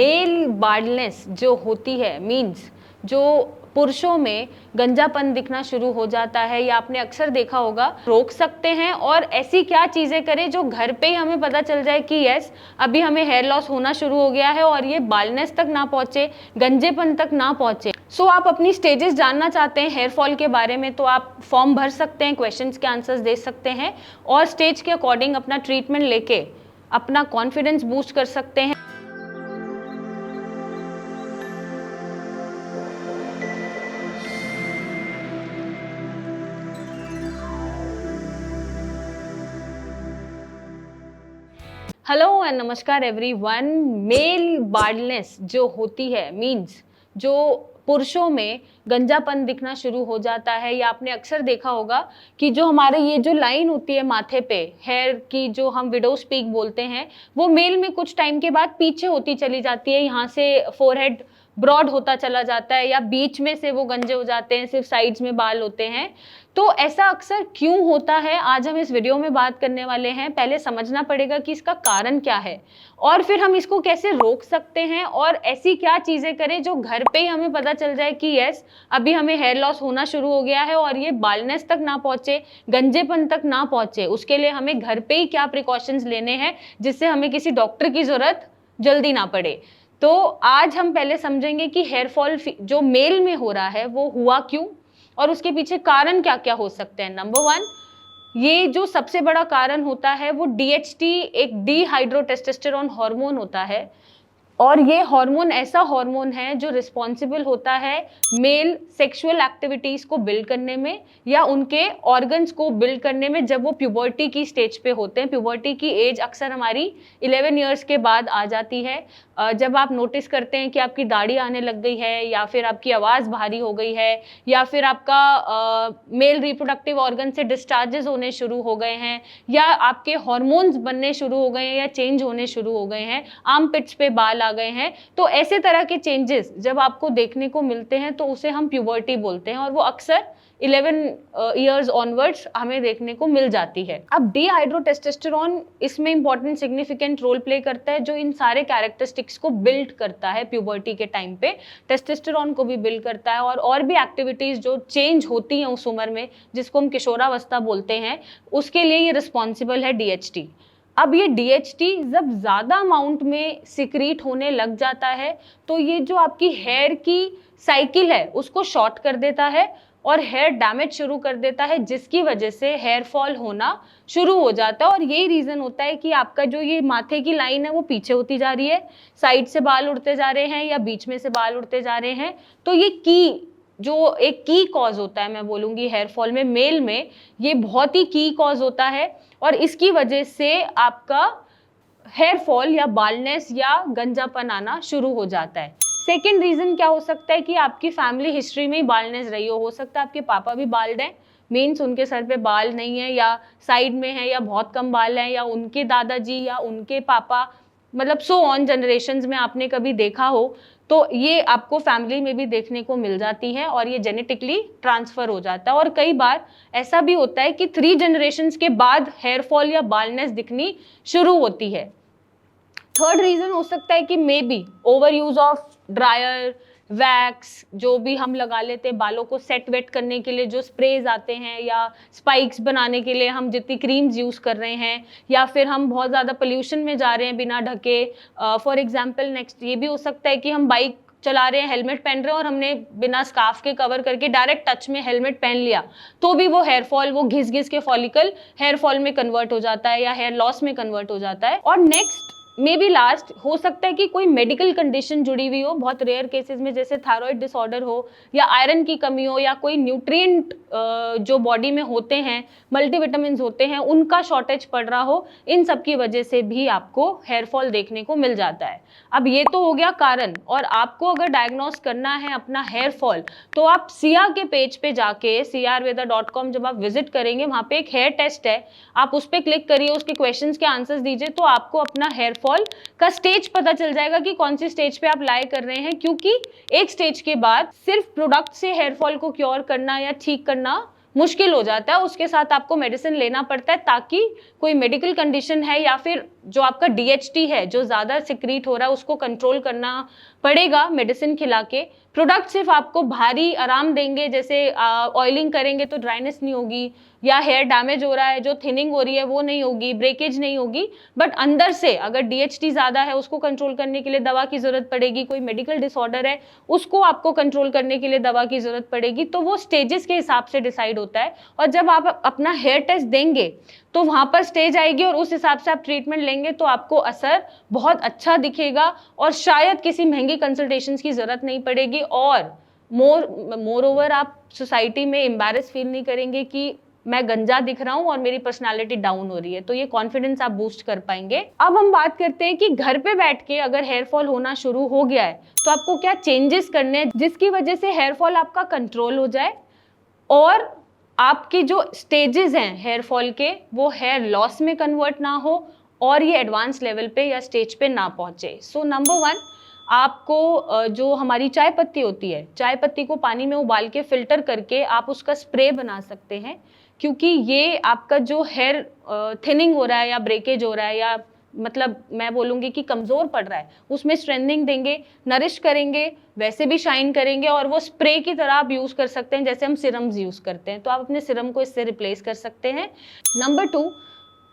Mail baldness जो होती है मीन्स जो पुरुषों में गंजापन दिखना शुरू हो जाता है या आपने अक्सर देखा होगा, रोक सकते हैं और ऐसी क्या चीज़ें करें जो घर पे ही हमें पता चल जाए कि यस अभी हमें हेयर लॉस होना शुरू हो गया है और ये बाल्डनेस तक ना पहुँचे, गंजेपन तक ना पहुँचे। सो आप अपनी स्टेजेस जानना चाहते हैं हेयर फॉल के बारे में तो आप फॉर्म भर सकते हैं, क्वेश्चंस के आंसर्स दे सकते हैं और स्टेज के अकॉर्डिंग अपना ट्रीटमेंट लेके अपना कॉन्फिडेंस बूस्ट कर सकते हैं। हेलो एंड नमस्कार एवरीवन। मेल बाल्डनेस जो होती है मीन्स जो पुरुषों में गंजापन दिखना शुरू हो जाता है या आपने अक्सर देखा होगा कि जो हमारे ये जो लाइन होती है माथे पे हेयर की जो हम विडोज पीक बोलते हैं वो मेल में कुछ टाइम के बाद पीछे होती चली जाती है, यहाँ से फोरहेड ब्रॉड होता चला जाता है या बीच में से वो गंजे हो जाते हैं, सिर्फ साइड्स में बाल होते हैं। तो ऐसा अक्सर क्यों होता है आज हम इस वीडियो में बात करने वाले हैं। पहले समझना पड़ेगा कि इसका कारण क्या है और फिर हम इसको कैसे रोक सकते हैं और ऐसी क्या चीजें करें जो घर पे ही हमें पता चल जाए कि यस अभी हमें हेयर लॉस होना शुरू हो गया है और ये बाल्डनेस तक ना पहुंचे, गंजेपन तक ना पहुंचे। उसके लिए हमें घर पे ही क्या प्रिकॉशंस लेने हैं जिससे हमें किसी डॉक्टर की जरूरत जल्दी ना पड़े। तो आज हम पहले समझेंगे कि हेयर फॉल जो मेल में हो रहा है वो हुआ क्यों और उसके पीछे कारण क्या क्या हो सकते हैं। नंबर 1, ये जो सबसे बड़ा कारण होता है वो DHT एक डीहाइड्रोटेस्टोस्टेरोन हार्मोन होता है और ये हार्मोन ऐसा हार्मोन है जो रिस्पॉन्सिबल होता है मेल सेक्सुअल एक्टिविटीज को बिल्ड करने में या उनके ऑर्गन्स को बिल्ड करने में जब वो प्यूबर्टी की स्टेज पे होते हैं। प्यूबर्टी की एज अक्सर हमारी 11 इयर्स के बाद आ जाती है। जब आप नोटिस करते हैं कि आपकी दाढ़ी आने लग गई है या फिर आपकी आवाज़ भारी हो गई है या फिर आपका मेल रिप्रोडक्टिव ऑर्गन से डिस्चार्जेस होने शुरू हो गए हैं या आपके हार्मोन्स बनने शुरू हो गए हैं या चेंज होने शुरू हो गए हैं, आर्म पिट्स पे बाल आ गए हैं, तो ऐसे तरह के चेंजेस जब आपको देखने को मिलते हैं तो उसे हम प्यूबर्टी बोलते हैं और वो अक्सर 11 इयर्स ऑनवर्ड्स हमें देखने को मिल जाती है। अब डीहाइड्रोटेस्टोस्टेरोन इसमें इंपॉर्टेंट सिग्निफिकेंट रोल प्ले करता है जो इन सारे कैरेक्टरिस्टिक्स को बिल्ड करता है। प्यूबर्टी के टाइम पे टेस्टोस्टेरोन को भी बिल्ड करता है और भी एक्टिविटीज जो चेंज होती हैं उस उम्र में जिसको हम किशोरावस्था बोलते हैं, उसके लिए ये रिस्पॉन्सिबल है DHT। अब ये DHT जब ज़्यादा अमाउंट में सिक्रीट होने लग जाता है तो ये जो आपकी हेयर की साइकिल है उसको शॉर्ट कर देता है और हेयर डैमेज शुरू कर देता है जिसकी वजह से हेयर फॉल होना शुरू हो जाता है। और यही रीज़न होता है कि आपका जो ये माथे की लाइन है वो पीछे होती जा रही है, साइड से बाल उड़ते जा रहे हैं या बीच में से बाल उड़ते जा रहे हैं। तो ये जो एक की कॉज होता है, मैं बोलूँगी हेयर फॉल में मेल में ये बहुत ही की कॉज होता है और इसकी वजह से आपका हेयर फॉल या बाल्डनेस या गंजापन आना शुरू हो जाता है। सेकेंड रीज़न क्या हो सकता है कि आपकी फैमिली हिस्ट्री में ही बाल्डनेस रही हो सकता है आपके पापा भी बाल्ड हैं, मीन्स उनके सर पे बाल नहीं है या साइड में है या बहुत कम बाल हैं, या उनके दादाजी या उनके पापा, मतलब सो ऑन जनरेशन्स में आपने कभी देखा हो तो ये आपको फैमिली में भी देखने को मिल जाती है और ये जेनेटिकली ट्रांसफ़र हो जाता है। और कई बार ऐसा भी होता है कि 3 जनरेशन्स के बाद हेयर फॉल या बाल्डनेस दिखनी शुरू होती है। थर्ड रीज़न हो सकता है कि may be over use of dryer, wax जो भी हम लगा लेते हैं बालों को सेट वेट करने के लिए, जो स्प्रेज आते हैं या स्पाइक्स बनाने के लिए हम जितनी क्रीम्स यूज़ कर रहे हैं, या फिर हम बहुत ज़्यादा पोल्यूशन में जा रहे हैं बिना ढके। फॉर एग्जांपल नेक्स्ट ये भी हो सकता है कि हम बाइक चला रहे हैं, हेलमेट पहन रहे हैं और हमने बिना स्कार्फ के कवर करके डायरेक्ट टच में हेलमेट पहन लिया तो भी वो हेयर फॉल, वो घिस घिस के फॉलिकल हेयर फॉल में कन्वर्ट हो जाता है या हेयर लॉस में कन्वर्ट हो जाता है। और नेक्स्ट मे बी लास्ट हो सकता है कि कोई मेडिकल कंडीशन जुड़ी हुई हो, बहुत रेयर केसेस में, जैसे थायराइड डिसऑर्डर हो या आयरन की कमी हो या कोई न्यूट्रिएंट जो बॉडी में होते हैं, मल्टीविटामिन्स होते हैं, उनका शॉर्टेज पड़ रहा हो, इन सब की वजह से भी आपको हेयर फॉल देखने को मिल जाता है। अब ये तो हो गया कारण, और आपको अगर डायग्नोस करना है अपना हेयर फॉल तो आप सिया के पेज पे जाके crveda.com जब आप विजिट करेंगे वहाँ पे एक हेयर टेस्ट है, आप उस पर क्लिक करिए, उसके क्वेश्चंस के आंसर्स दीजिए तो आपको अपना हेयर फॉल का स्टेज पता चल जाएगा कि कौन सी स्टेज पे आप लाई कर रहे हैं। क्योंकि एक स्टेज के बाद सिर्फ प्रोडक्ट से हेयर फॉल को क्योर करना या ठीक करना मुश्किल हो जाता है, उसके साथ आपको मेडिसिन लेना पड़ता है ताकि कोई मेडिकल कंडीशन है या फिर जो आपका DHT है, जो ज़्यादा सिक्रीट हो रहा है, उसको कंट्रोल करना पड़ेगा मेडिसिन खिला के। प्रोडक्ट सिर्फ आपको भारी आराम देंगे, जैसे ऑयलिंग करेंगे तो ड्राइनेस नहीं होगी, या हेयर डैमेज हो रहा है, जो थिनिंग हो रही है वो नहीं होगी, ब्रेकेज नहीं होगी, बट अंदर से अगर DHT ज़्यादा है उसको कंट्रोल करने के लिए दवा की ज़रूरत पड़ेगी, कोई मेडिकल डिसऑर्डर है उसको आपको कंट्रोल करने के लिए दवा की ज़रूरत पड़ेगी। तो वो स्टेजेस के हिसाब से डिसाइड होता है, और जब आप अपना हेयर टेस्ट देंगे तो वहाँ पर स्टेज आएगी और उस हिसाब से आप ट्रीटमेंट लेंगे तो आपको असर बहुत अच्छा दिखेगा, और शायद किसी महंगी कंसल्टेशंस की ज़रूरत नहीं पड़ेगी, और मोर ओवर आप सोसाइटी में एम्बैरेस फील नहीं करेंगे कि मैं गंजा दिख रहा हूं और मेरी पर्सनालिटी डाउन हो रही है। तो ये कॉन्फिडेंस आप बूस्ट कर पाएंगे। अब हम बात करते हैं कि घर पे बैठ के अगर हेयर फॉल होना शुरू हो गया है तो आपको क्या चेंजेस करने हैं जिसकी वजह से हेयर फॉल आपका कंट्रोल हो जाए, और आपके जो स्टेजेस हैं हेयर फॉल के वो हेयर लॉस में कन्वर्ट ना हो, और ये एडवांस लेवल पे या स्टेज पे ना पहुंचे। सो नंबर 1, आपको जो हमारी चाय पत्ती होती है, चाय पत्ती को पानी में उबाल के फिल्टर करके आप उसका स्प्रे बना सकते हैं, क्योंकि ये आपका जो हेयर थिनिंग हो रहा है या ब्रेकेज हो रहा है, या मतलब मैं बोलूँगी कि कमज़ोर पड़ रहा है, उसमें स्ट्रेंथनिंग देंगे, नरिश करेंगे, वैसे भी शाइन करेंगे, और वो स्प्रे की तरह आप यूज़ कर सकते हैं जैसे हम सिरम्स यूज़ करते हैं। तो आप अपने सिरम को इससे रिप्लेस कर सकते हैं। नंबर 2,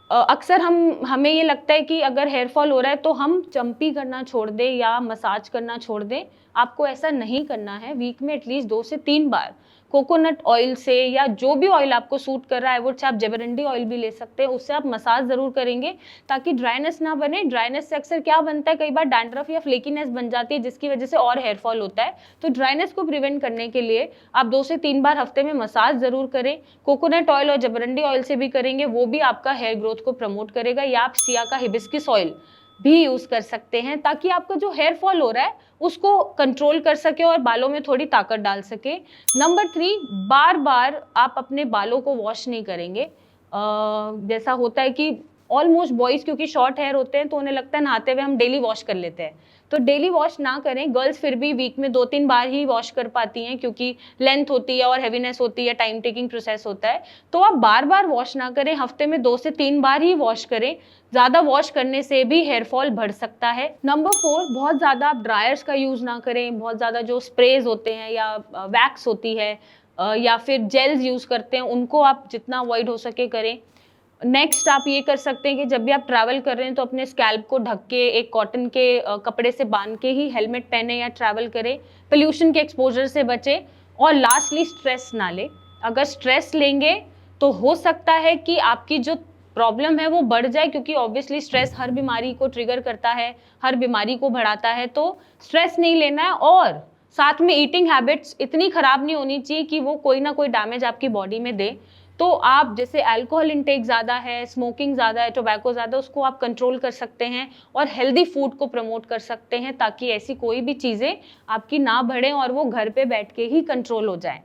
अक्सर हमें ये लगता है कि अगर हेयर फॉल हो रहा है तो हम चंपी करना छोड़ दें या मसाज करना छोड़ दें। आपको ऐसा नहीं करना है। वीक में एटलीस्ट 2 से 3 बार कोकोनट ऑयल से, या जो भी ऑयल आपको सूट कर रहा है, वो आप जेबरंडी ऑयल भी ले सकते हैं, उससे आप मसाज ज़रूर करेंगे ताकि ड्राइनेस ना बने। ड्राइनेस से अक्सर क्या बनता है, कई बार डैंड्रफ या फ्लेकीनेस बन जाती है जिसकी वजह से और हेयर फॉल होता है। तो ड्राइनेस को प्रिवेंट करने के लिए आप 2 से 3 बार हफ्ते में मसाज ज़रूर करें। कोकोनट ऑयल और जेबरंडी ऑयल से भी करेंगे, वो भी आपका हेयर ग्रोथ को प्रमोट करेगा। या आप सिया का हिबिस्किस ऑयल भी यूज कर सकते हैं ताकि आपका जो हेयर फॉल हो रहा है उसको कंट्रोल कर सके और बालों में थोड़ी ताकत डाल सके। नंबर 3, बार बार आप अपने बालों को वॉश नहीं करेंगे। जैसा होता है कि ऑलमोस्ट बॉयज क्योंकि शॉर्ट हेयर होते हैं तो उन्हें लगता है नहाते हुए हम डेली वॉश कर लेते हैं, तो डेली वॉश ना करें। गर्ल्स फिर भी वीक में 2-3 बार ही वॉश कर पाती हैं क्योंकि लेंथ होती है और हैवीनेस होती है, टाइम टेकिंग प्रोसेस होता है। तो आप बार बार वॉश ना करें, हफ्ते में 2 से 3 बार ही वॉश करें। ज़्यादा वॉश करने से भी हेयर फॉल बढ़ सकता है। नंबर 4, बहुत ज़्यादा आप ड्रायर्स का यूज़ ना करें। बहुत ज़्यादा जो स्प्रेज होते हैं या वैक्स होती है या फिर जेल्स यूज़ करते हैं, उनको आप जितना अवॉइड हो सके करें। नेक्स्ट आप ये कर सकते हैं कि जब भी आप ट्रैवल कर रहे हैं तो अपने स्कैल्प को ढक के एक कॉटन के कपड़े से बांध के ही हेलमेट पहने या ट्रैवल करें। पोल्यूशन के एक्सपोजर से बचें। और लास्टली स्ट्रेस ना लें। अगर स्ट्रेस लेंगे तो हो सकता है कि आपकी जो प्रॉब्लम है वो बढ़ जाए, क्योंकि ऑब्वियसली स्ट्रेस हर बीमारी को ट्रिगर करता है, हर बीमारी को बढ़ाता है। तो स्ट्रेस नहीं लेना है, और साथ में ईटिंग हैबिट्स इतनी खराब नहीं होनी चाहिए कि वो कोई ना कोई डैमेज आपकी बॉडी में दे। तो आप जैसे अल्कोहल इंटेक ज़्यादा है, स्मोकिंग ज़्यादा है, टोबैको ज़्यादा, उसको आप कंट्रोल कर सकते हैं और हेल्दी फूड को प्रमोट कर सकते हैं ताकि ऐसी कोई भी चीज़ें आपकी ना बढ़ें और वो घर पे बैठ के ही कंट्रोल हो जाएं।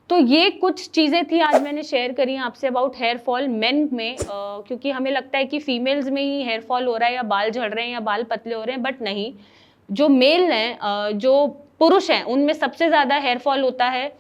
तो ये कुछ चीज़ें थी आज मैंने शेयर करी हैं आपसे अबाउट हेयर फॉल मेन में, क्योंकि हमें लगता है कि फीमेल्स में ही हेयर फॉल हो रहा है या बाल झड़ रहे हैं या बाल पतले हो रहे हैं, बट नहीं। जो मेल हैं, जो पुरुष हैं, उनमें सबसे ज़्यादा हेयर फॉल होता है,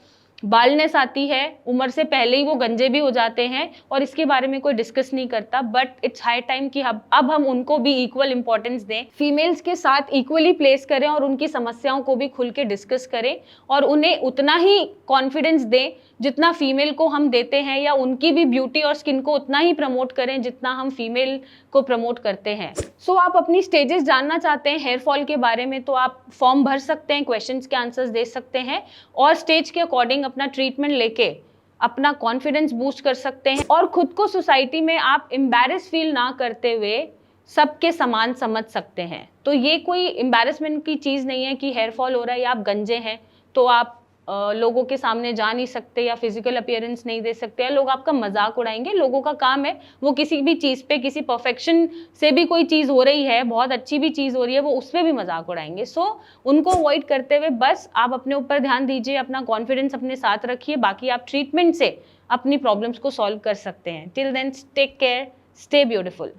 बालनेस आती है, उम्र से पहले ही वो गंजे भी हो जाते हैं और इसके बारे में कोई डिस्कस नहीं करता। बट इट्स हाई टाइम कि अब हम उनको भी इक्वल इंपॉर्टेंस दें, फीमेल्स के साथ इक्वली प्लेस करें और उनकी समस्याओं को भी खुल के डिस्कस करें और उन्हें उतना ही कॉन्फिडेंस दें जितना फीमेल को हम देते हैं, या उनकी भी ब्यूटी और स्किन को उतना ही प्रमोट करें जितना हम फीमेल को प्रमोट करते हैं। सो आप अपनी स्टेजेस जानना चाहते हैं हेयर फॉल के बारे में तो आप फॉर्म भर सकते हैं, क्वेश्चंस के आंसर्स दे सकते हैं और स्टेज के अकॉर्डिंग अपना ट्रीटमेंट लेके अपना कॉन्फिडेंस बूस्ट कर सकते हैं और खुद को सोसाइटी में आप एम्बैरेस फील ना करते हुए सबके समान समझ सकते हैं। तो ये कोई एम्बैरेसमेंट की चीज़ नहीं है कि हेयर फॉल हो रहा है या आप गंजे हैं तो आप लोगों के सामने जा नहीं सकते या फिजिकल अपीयरेंस नहीं दे सकते, या लोग आपका मजाक उड़ाएंगे। लोगों का काम है वो किसी भी चीज़ पे, किसी परफेक्शन से भी कोई चीज़ हो रही है, बहुत अच्छी भी चीज़ हो रही है, वो उस पर भी मजाक उड़ाएंगे। सो उनको अवॉइड करते हुए बस आप अपने ऊपर ध्यान दीजिए, अपना कॉन्फिडेंस अपने साथ रखिए, बाकी आप ट्रीटमेंट से अपनी प्रॉब्लम्स को सॉल्व कर सकते हैं। Till then take care, stay beautiful.